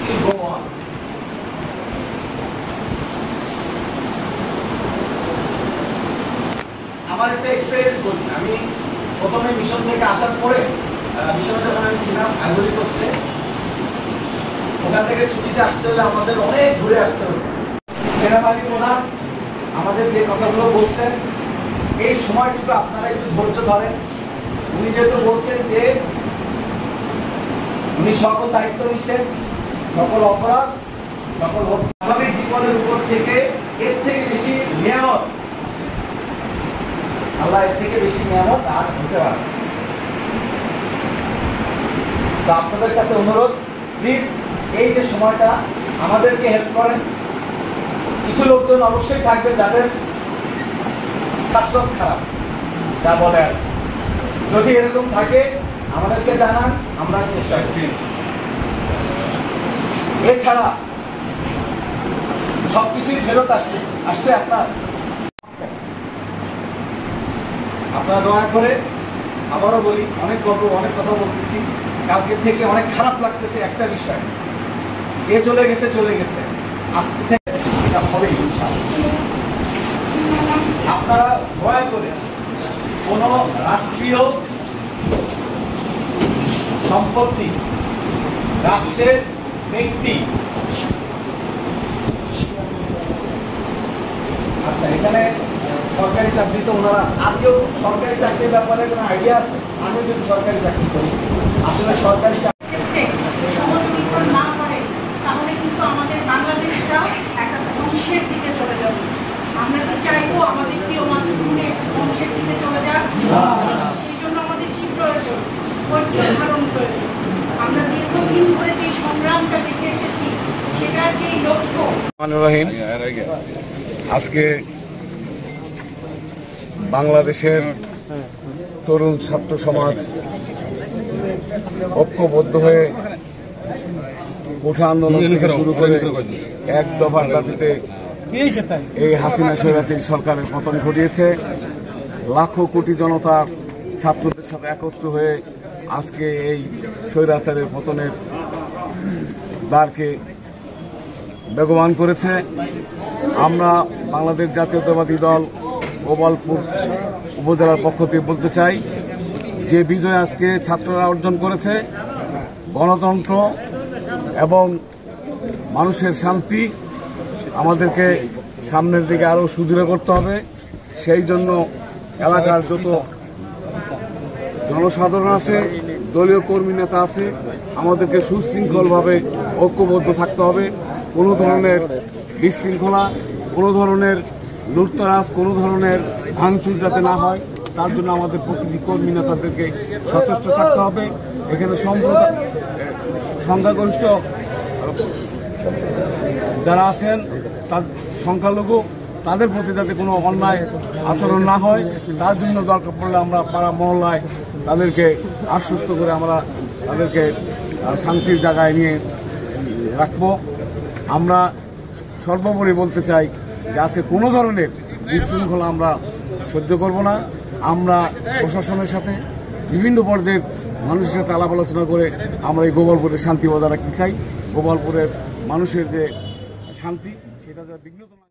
still go on. আমার একটা experience বলি। আমি প্রথমে মিশন থেকে আসার পরে মিশনে যখন আমি ছিলাম আইভরি কোস্টে, ওখান থেকে ছুটিতে আসতে হলে আমাদের অনেক ঘুরে আসতে হতো। সেনাবাহিনী প্রধান আমাদের যে কথাগুলো বলছেন, এই সময়টুকু আপনারা একটু ধৈর্য ধরেন। উনি যেহেতু বলছেন যে উনি সকল দায়িত্ব নিচ্ছেন, সকল অপরাধ, সকল স্বাভাবিক জীবনের উপর থেকে এর থেকে বেশি নিয়ামত, আল্লাহ এর থেকে বেশি নিয়ামত আর হতে পারে। তো আপনাদের কাছে অনুরোধ, প্লিজ এই যে সময়টা আমাদেরকে হেল্প করেন। কিছু লোকজন অবশ্যই থাকবে যাদের কাসরত খারাপ, যা বলে আর যদি এরকম থাকে আমাদেরকে জানান, আমরা চেষ্টা করি। এছাড়া সবকিছুই ফেরত আসছে আপনারা দয়া করে, আবারও বলি, অনেক গল্প অনেক কথা বলতেছি, কালকে থেকে অনেক খারাপ লাগতেছে একটা বিষয়, যে চলে গেছে, আজকে থেকে এটা হবে ইনশাআল্লাহ। আপনারা দয়া করে কোন রাষ্ট্রীয় সম্পত্তি, রাষ্ট্রের ব্যক্তি, আচ্ছা এখানে সরকারি চাকরি তো ওনারা, আর কেউ সরকারি চাকরির ব্যাপারে কোনো আইডিয়া আছে? আমি যদি সরকারি চাকরি করি, আসলে সরকারি সহযোগিতা না করে তাহলে কিন্তু আমাদের বাংলাদেশটাও একটা ধ্বংসের দিকে চলে যাবে। আমরা কি চাইবো আমাদের প্রিয় মাতৃভূমি ধ্বংসের দিকে চলে যাক? সেই জন্য আমাদের কি প্রয়োজন? ধৈর্য ধারণ প্রয়োজন। আমরা দীর্ঘদিন ধরে যে সংগ্রামটা দেখে এসেছি, সেটার যে লক্ষ্য। আজকে বাংলাদেশের তরুণ ছাত্র সমাজ ঐক্যবদ্ধ হয়ে কোঠা আন্দোলন থেকে শুরু করে এক দফার দাবিতে এই হাসিনা স্বৈরাচারী সরকারের পতন ঘটিয়েছে। লাখো কোটি জনতা ছাত্রদের সাথে একত্র হয়ে আজকে এই স্বৈরাচারের পতনের দ্বারকে বেগবান করেছে। আমরা বাংলাদেশ জাতীয়তাবাদী দল গোপালপুর উপজেলার পক্ষ থেকে বলতে চাই যে বিজয় আজকে ছাত্ররা অর্জন করেছে, গণতন্ত্র এবং মানুষের শান্তি আমাদেরকে সামনের দিকে আরো সুদৃঢ় করতে হবে। সেই জন্য এলাকার যত জনসাধারণ আছে, দলীয় কর্মী নেতা আছে, আমাদেরকে সুশৃঙ্খলভাবে ঐক্যবদ্ধ থাকতে হবে। কোনো ধরনের বিশৃঙ্খলা, কোনো ধরনের লুটতরাজ, কোনো ধরনের ভাঙচুর যাতে না হয়, তার জন্য আমাদের প্রতিটি কর্মী নেতাদেরকে সচেষ্ট থাকতে হবে। এখানে সংখ্যাগরিষ্ঠ যারা আছেন, তার সংখ্যালঘু, তাদের প্রতি যাতে কোনো অন্যায় আচরণ না হয়, তার জন্য দরকার পড়লে আমরা পাড়া মহল্লায় তাদেরকে আশ্বস্ত করে আমরা তাদেরকে শান্তির জায়গায় নিয়ে রাখব। আমরা সর্বোপরি বলতে চাই যে আজকে কোনো ধরনের বিশৃঙ্খলা আমরা সহ্য করব না। আমরা প্রশাসনের সাথে বিভিন্ন পর্যায়ের মানুষের সাথে আলাপ আলোচনা করে আমরা এই গোপালপুরের শান্তি বজায় রাখতে চাই। গোপালপুরের মানুষের যে শান্তি, সেটা বিঘ্নত